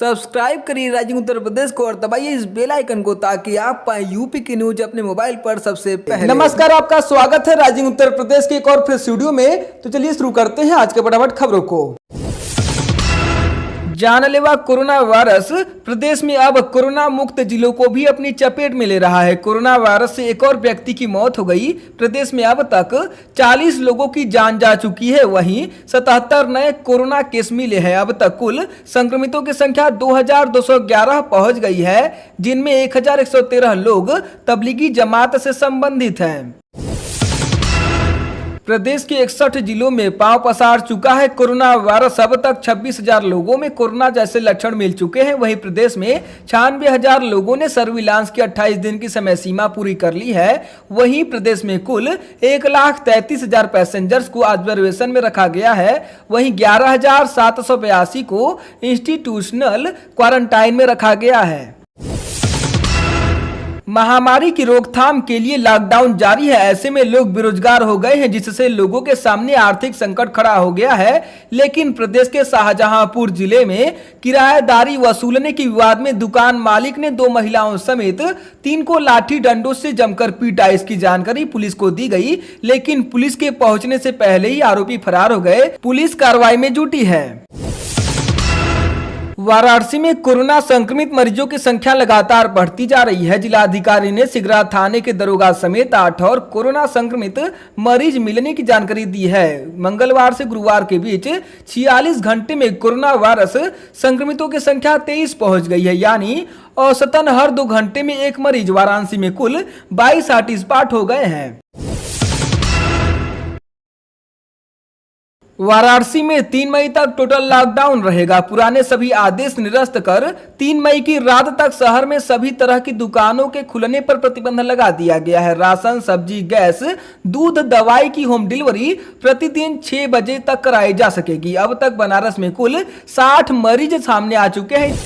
Subscribe करिए rising Uttar Pradesh को और दबाइए इस बेल आइकन को ताकि आप पाए यूपी की न्यूज अपने मोबाइल पर सबसे पहले। नमस्कार, आपका स्वागत है राइजिंग उत्तर प्रदेश के एक और फ्रेश वीडियो में। तो चलिए शुरू करते हैं आज के फटाफट खबरों को। जानलेवा कोरोना वायरस प्रदेश में अब कोरोना मुक्त जिलों को भी अपनी चपेट में ले रहा है। कोरोना वायरस से एक और व्यक्ति की मौत हो गई। प्रदेश में अब तक 40 लोगों की जान जा चुकी है। वहीं 77 नए कोरोना केस मिले हैं। अब तक कुल संक्रमितों की संख्या 2211 पहुंच गई है, जिनमें 1113 लोग तबलीगी जमात से संबंधित हैं। प्रदेश के 61 जिलों में पांव पसार चुका है कोरोना वायरस। अब तक 26,000 लोगों में कोरोना जैसे लक्षण मिल चुके हैं। वहीं प्रदेश में 96,000 लोगों ने सर्विलांस की 28 दिन की समय सीमा पूरी कर ली है। वहीं प्रदेश में कुल 1,33,000 पैसेंजर्स को ऑब्जर्वेशन में रखा गया है। वहीं 11,782 को इंस्टीट्यूशनल क्वारंटाइन में रखा गया है। महामारी की रोकथाम के लिए लॉकडाउन जारी है। ऐसे में लोग बेरोजगार हो गए हैं, जिससे लोगों के सामने आर्थिक संकट खड़ा हो गया है। लेकिन प्रदेश के शाहजहांपुर जिले में किराएदारी वसूलने के विवाद में दुकान मालिक ने 2 महिलाओं समेत 3 को लाठी डंडों से जमकर पीटा। इसकी जानकारी पुलिस को दी गई, लेकिन पुलिस के पहुंचने से पहले ही आरोपी फरार हो गए। पुलिस कार्रवाई में जुटी है। वाराणसी में कोरोना संक्रमित मरीजों की संख्या लगातार बढ़ती जा रही है। जिलाधिकारी ने सिगरा थाने के दरोगा समेत 8 और कोरोना संक्रमित मरीज मिलने की जानकारी दी है। मंगलवार से गुरुवार के बीच 46 घंटे में कोरोना वायरस संक्रमितों की संख्या 23 पहुंच गई है, यानी औसतन हर 2 घंटे में एक मरीज। वाराणसी में कुल 22 हॉटस्पॉट हो गए हैं। वाराणसी में 3 मई तक टोटल लॉकडाउन रहेगा। पुराने सभी आदेश निरस्त कर 3 मई की रात तक शहर में सभी तरह की दुकानों के खुलने पर प्रतिबंध लगा दिया गया है। राशन, सब्जी, गैस, दूध, दवाई की होम डिलीवरी प्रतिदिन 6 बजे तक कराई जा सकेगी। अब तक बनारस में कुल 60 मरीज सामने आ चुके हैं।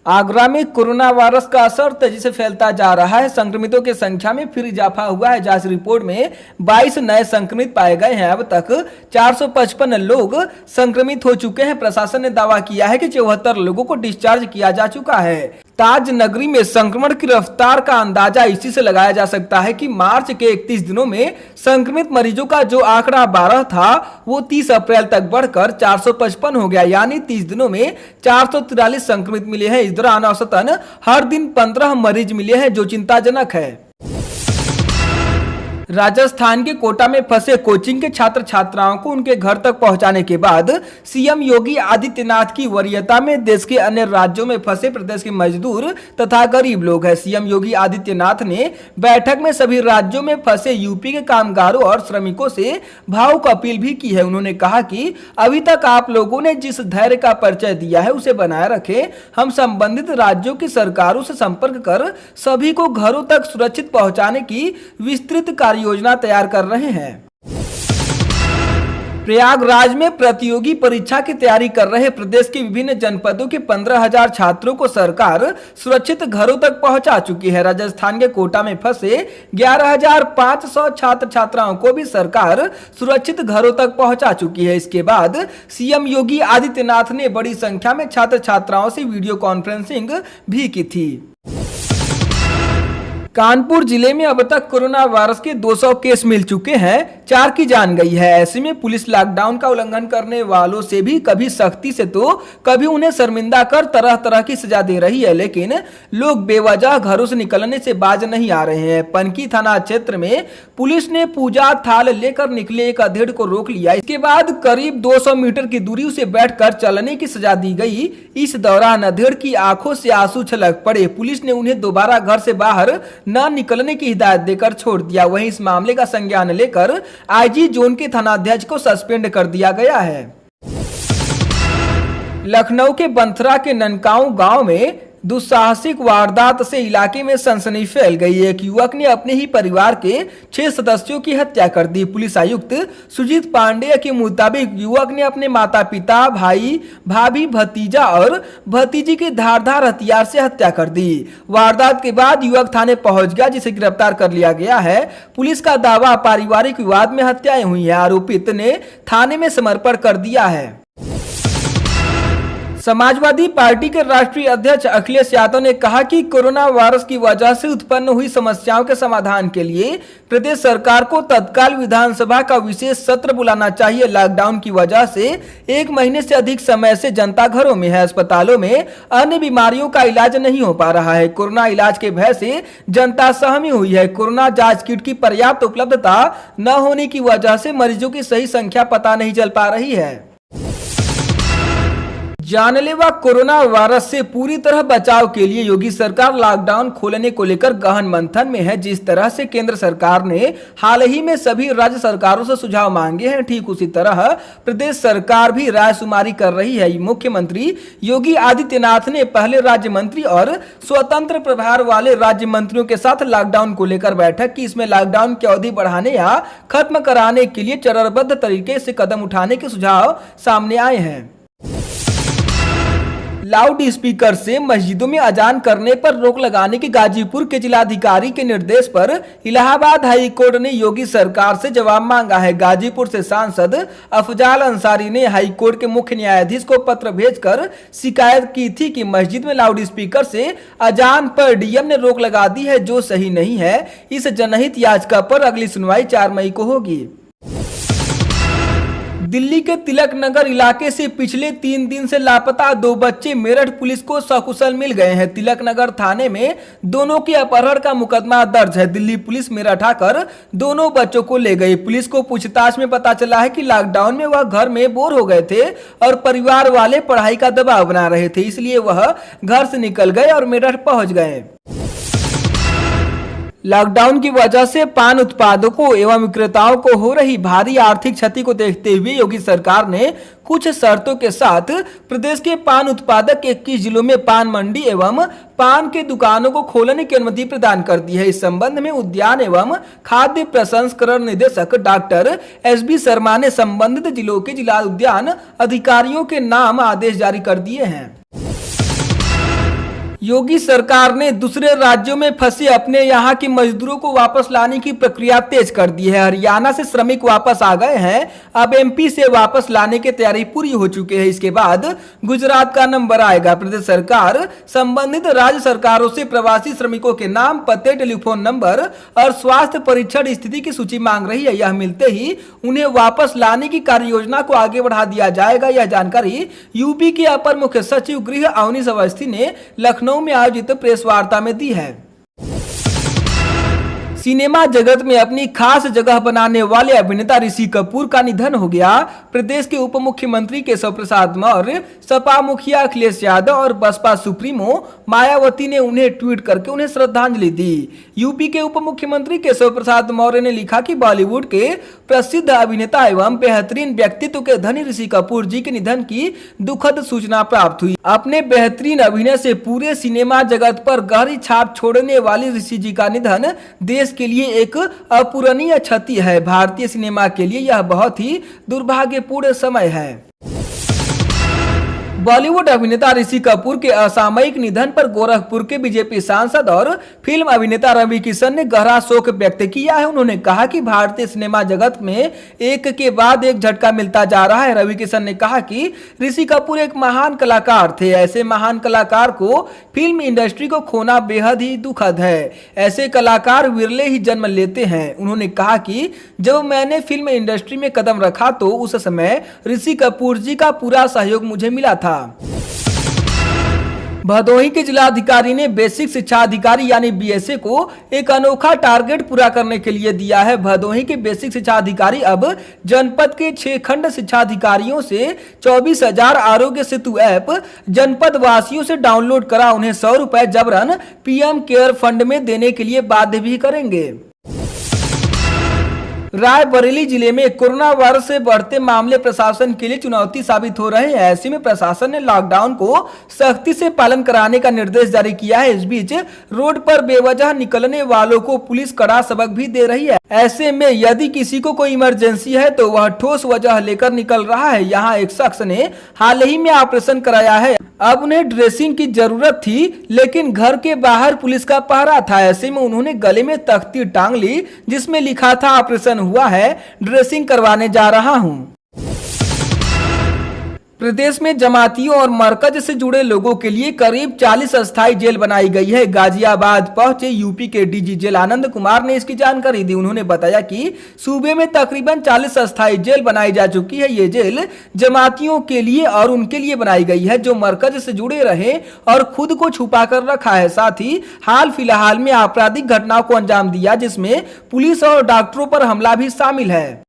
आगरा में कोरोना वायरस का असर तेजी से फैलता जा रहा है। संक्रमितों की संख्या में फिर इजाफा हुआ है। जांच रिपोर्ट में 22 नए संक्रमित पाए गए हैं। अब तक 455 लोग संक्रमित हो चुके हैं। प्रशासन ने दावा किया है कि 74 लोगों को डिस्चार्ज किया जा चुका है। ताज नगरी में संक्रमण की रफ्तार का अंदाजा इसी से लगाया जा सकता है कि मार्च के 31 दिनों में संक्रमित मरीजों का जो आंकड़ा 12 था, वो 30 अप्रैल तक बढ़कर 455 हो गया, यानी 30 दिनों में 443 संक्रमित मिले हैं। इस दौरान औसतन हर दिन 15 मरीज मिले हैं, जो चिंताजनक है। राजस्थान के कोटा में फंसे कोचिंग के छात्र छात्राओं को उनके घर तक पहुंचाने के बाद सीएम योगी आदित्यनाथ की वरीयता में देश के अन्य राज्यों में फंसे प्रदेश के मजदूर तथा गरीब लोग हैं। सीएम योगी आदित्यनाथ ने बैठक में सभी राज्यों में फंसे यूपी के कामगारों और श्रमिकों से भावुक अपील भी की है। उन्होंने कहा कि अभी तक आप लोगों ने जिस धैर्य का परिचय दिया है, उसे बनाए रखें। हम संबंधित राज्यों की सरकारों से संपर्क कर सभी को घरों तक सुरक्षित पहुंचाने की विस्तृत योजना तैयार कर रहे हैं। प्रयागराज में प्रतियोगी परीक्षा की तैयारी कर रहे प्रदेश के विभिन्न जनपदों के 15,000 छात्रों को सरकार सुरक्षित घरों तक पहुंचा चुकी है। राजस्थान के कोटा में फंसे 11,500 छात्र छात्राओं को भी सरकार सुरक्षित घरों तक पहुंचा चुकी है। इसके बाद सीएम योगी आदित्यनाथ ने बड़ी संख्या में छात्र छात्राओं से वीडियो कॉन्फ्रेंसिंग भी की थी। कानपुर जिले में अब तक कोरोना वायरस के 200 केस मिल चुके हैं, 4 की जान गई है। ऐसे में पुलिस लॉकडाउन का उल्लंघन करने वालों से भी कभी सख्ती से तो कभी उन्हें शर्मिंदा कर तरह तरह की सजा दे रही है, लेकिन लोग बेवजह घरों से निकलने से बाज नहीं आ रहे हैं। पनकी थाना क्षेत्र में पुलिस ने पूजा थाल लेकर निकले एक अधेड़ को रोक लिया। इसके बाद करीब 200 मीटर की दूरी से बैठकर चलने की सजा दी गई। इस दौरान अधेड़ की आंखों से आंसू छलक पड़े। पुलिस ने उन्हें दोबारा घर से बाहर न निकलने की हिदायत देकर छोड़ दिया। वहीं इस मामले का संज्ञान लेकर आईजी जोन के थानाध्यक्ष को सस्पेंड कर दिया गया है। लखनऊ के बंथरा के ननकाऊ गांव में दुस्साहसिक वारदात से इलाके में सनसनी फैल गई। एक युवक ने अपने ही परिवार के 6 सदस्यों की हत्या कर दी। पुलिस आयुक्त सुजीत पांडेय के मुताबिक युवक ने अपने माता पिता, भाई, भाभी, भतीजा और भतीजी के धारदार हथियार से हत्या कर दी। वारदात के बाद युवक थाने पहुंच गया, जिसे गिरफ्तार कर लिया गया है। पुलिस का दावा पारिवारिक विवाद में हत्याएं हुई है। आरोपित ने थाने में समर्पण कर दिया है। समाजवादी पार्टी के राष्ट्रीय अध्यक्ष अखिलेश यादव ने कहा कि कोरोना वायरस की वजह से उत्पन्न हुई समस्याओं के समाधान के लिए प्रदेश सरकार को तत्काल विधानसभा का विशेष सत्र बुलाना चाहिए। लॉकडाउन की वजह से 1 महीने से अधिक समय से जनता घरों में है, अस्पतालों में अन्य बीमारियों का इलाज नहीं हो पा रहा है। कोरोना इलाज के भय से जनता सहमी हुई है। कोरोना जांच किट की पर्याप्त उपलब्धता न होने की वजह से मरीजों की सही संख्या पता नहीं चल पा रही है। जानलेवा कोरोना वायरस से पूरी तरह बचाव के लिए योगी सरकार लॉकडाउन खोलने को लेकर गहन मंथन में है। जिस तरह से केंद्र सरकार ने हाल ही में सभी राज्य सरकारों से सुझाव मांगे हैं, ठीक उसी तरह प्रदेश सरकार भी रायशुमारी कर रही है। मुख्यमंत्री योगी आदित्यनाथ ने पहले राज्य मंत्री और स्वतंत्र प्रभार वाले राज्य मंत्रियों के साथ लॉकडाउन को लेकर बैठक की। इसमें लॉकडाउन की अवधि बढ़ाने या खत्म कराने के लिए चरणबद्ध तरीके से कदम उठाने के सुझाव सामने आए हैं। लाउड स्पीकर से मस्जिदों में अजान करने पर रोक लगाने के गाजीपुर के जिलाधिकारी के निर्देश पर इलाहाबाद हाई कोर्ट ने योगी सरकार से जवाब मांगा है। गाजीपुर से सांसद अफजाल अंसारी ने हाई कोर्ट के मुख्य न्यायाधीश को पत्र भेजकर शिकायत की थी कि मस्जिद में लाउड स्पीकर से अजान पर डीएम ने रोक लगा दी है, जो सही नहीं है। इस जनहित याचिका पर अगली सुनवाई 4 मई को होगी। दिल्ली के तिलक नगर इलाके से पिछले 3 दिन से लापता 2 बच्चे मेरठ पुलिस को सकुशल मिल गए हैं। तिलक नगर थाने में दोनों के अपहरण का मुकदमा दर्ज है। दिल्ली पुलिस मेरठ आकर दोनों बच्चों को ले गई। पुलिस को पूछताछ में पता चला है कि लॉकडाउन में वह घर में बोर हो गए थे और परिवार वाले पढ़ाई का दबाव बना रहे थे, इसलिए वह घर से निकल गए और मेरठ पहुंच गए। लॉकडाउन की वजह से पान उत्पादकों एवं विक्रेताओं को हो रही भारी आर्थिक क्षति को देखते हुए योगी सरकार ने कुछ शर्तों के साथ प्रदेश के पान उत्पादक 21 जिलों में पान मंडी एवं पान के दुकानों को खोलने की अनुमति प्रदान कर दी है। इस संबंध में उद्यान एवं खाद्य प्रसंस्करण निदेशक डॉक्टर एसबी शर्मा ने संबंधित जिलों के जिला उद्यान अधिकारियों के नाम आदेश जारी कर दिए हैं। योगी सरकार ने दूसरे राज्यों में फंसे अपने यहां के मजदूरों को वापस लाने की प्रक्रिया तेज कर दी है। हरियाणा से श्रमिक वापस आ गए हैं, अब एमपी से वापस लाने की तैयारी पूरी हो चुकी है। इसके बाद गुजरात का नंबर आएगा। प्रदेश सरकार संबंधित राज्य सरकारों से प्रवासी श्रमिकों के नाम, पते, टेलीफोन नंबर और स्वास्थ्य परीक्षण स्थिति की सूची मांग रही है। यह मिलते ही उन्हें वापस लाने की कार्य योजना को आगे बढ़ा दिया जाएगा। यह जानकारी यूपी के अपर मुख्य सचिव गृह अवनीश अवस्थी ने लखनऊ में आयोजित प्रेस वार्ता में दी है। सिनेमा जगत में अपनी खास जगह बनाने वाले अभिनेता ऋषि कपूर का निधन हो गया। प्रदेश के उप मुख्यमंत्री केशव प्रसाद मौर्य, सपा मुखिया अखिलेश यादव और बसपा सुप्रीमो मायावती ने उन्हें ट्वीट करके उन्हें श्रद्धांजलि दी। यूपी के उप मुख्यमंत्री केशव प्रसाद मौर्य ने लिखा कि बॉलीवुड के प्रसिद्ध अभिनेता एवं बेहतरीन व्यक्तित्व के धनी ऋषि कपूर जी के निधन की दुखद सूचना प्राप्त हुई। अपने बेहतरीन अभिनय से पूरे सिनेमा जगत पर गहरी छाप छोड़ने वाले ऋषि जी का निधन देश के लिए एक अपूरणीय क्षति है। भारतीय सिनेमा के लिए यह बहुत ही दुर्भाग्यपूर्ण समय है। बॉलीवुड अभिनेता ऋषि कपूर के असामयिक निधन पर गोरखपुर के बीजेपी सांसद और फिल्म अभिनेता रवि किशन ने गहरा शोक व्यक्त किया है। उन्होंने कहा कि भारतीय सिनेमा जगत में एक के बाद एक झटका मिलता जा रहा है। रवि किशन ने कहा कि ऋषि कपूर एक महान कलाकार थे। ऐसे महान कलाकार को फिल्म इंडस्ट्री को खोना बेहद ही दुखद है। ऐसे कलाकार विरले ही जन्म लेते हैं। उन्होंने कहा कि जब मैंने फिल्म इंडस्ट्री में कदम रखा तो उस समय ऋषि कपूर जी का पूरा सहयोग मुझे मिला था। भदोही के जिलाधिकारी ने बेसिक शिक्षा अधिकारी यानी बीएसए को एक अनोखा टारगेट पूरा करने के लिए दिया है। भदोही के बेसिक शिक्षा अधिकारी अब जनपद के 6 खंड शिक्षा अधिकारियों से 24,000 आरोग्य सेतु ऐप जनपद वासियों से डाउनलोड करा उन्हें 100 रुपए जबरन पीएम केयर फंड में देने के लिए बाध्य भी करेंगे। रायबरेली जिले में कोरोना वायरस से बढ़ते मामले प्रशासन के लिए चुनौती साबित हो रहे हैं। ऐसे में प्रशासन ने लॉकडाउन को सख्ती से पालन कराने का निर्देश जारी किया है। इस बीच रोड पर बेवजह निकलने वालों को पुलिस कड़ा सबक भी दे रही है। ऐसे में यदि किसी को कोई इमरजेंसी है तो वह ठोस वजह लेकर निकल रहा है। यहाँ एक शख्स ने हाल ही में ऑपरेशन कराया है। अब उन्हें ड्रेसिंग की जरूरत थी, लेकिन घर के बाहर पुलिस का पहरा था। ऐसे में उन्होंने गले में तख्ती टांग ली जिसमें लिखा था ऑपरेशन हुआ है, ड्रेसिंग करवाने जा रहा हूं। प्रदेश में जमातियों और मरकज से जुड़े लोगों के लिए करीब 40 अस्थायी जेल बनाई गई है। गाजियाबाद पहुंचे यूपी के डीजी जेल आनंद कुमार ने इसकी जानकारी दी। उन्होंने बताया कि सूबे में तकरीबन 40 अस्थायी जेल बनाई जा चुकी है। ये जेल जमातियों के लिए और उनके लिए बनाई गई है जो मरकज से जुड़े रहे और खुद को छुपा कर रखा है। साथ ही हाल फिलहाल में आपराधिक घटनाओं को अंजाम दिया जिसमें पुलिस और डॉक्टरों पर हमला भी शामिल है।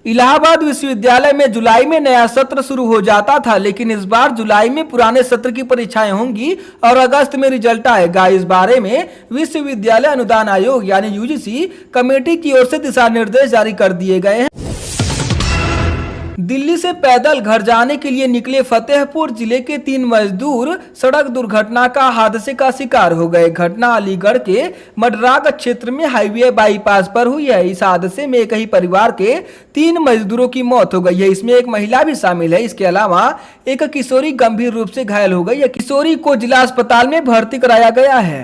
इलाहाबाद विश्वविद्यालय में जुलाई में नया सत्र शुरू हो जाता था, लेकिन इस बार जुलाई में पुराने सत्र की परीक्षाएं होंगी और अगस्त में रिजल्ट आएगा। इस बारे में विश्वविद्यालय अनुदान आयोग यानी यूजीसी कमेटी की ओर से दिशा निर्देश जारी कर दिए गए हैं। दिल्ली से पैदल घर जाने के लिए निकले फतेहपुर जिले के 3 मजदूर सड़क दुर्घटना का हादसे का शिकार हो गए। घटना अलीगढ़ के मडराग क्षेत्र में हाईवे बाईपास पर हुई है। इस हादसे में एक ही परिवार के 3 मजदूरों की मौत हो गई है। इसमें एक महिला भी शामिल है। इसके अलावा एक किशोरी गंभीर रूप से घायल हो गई है। किशोरी को जिला अस्पताल में भर्ती कराया गया है।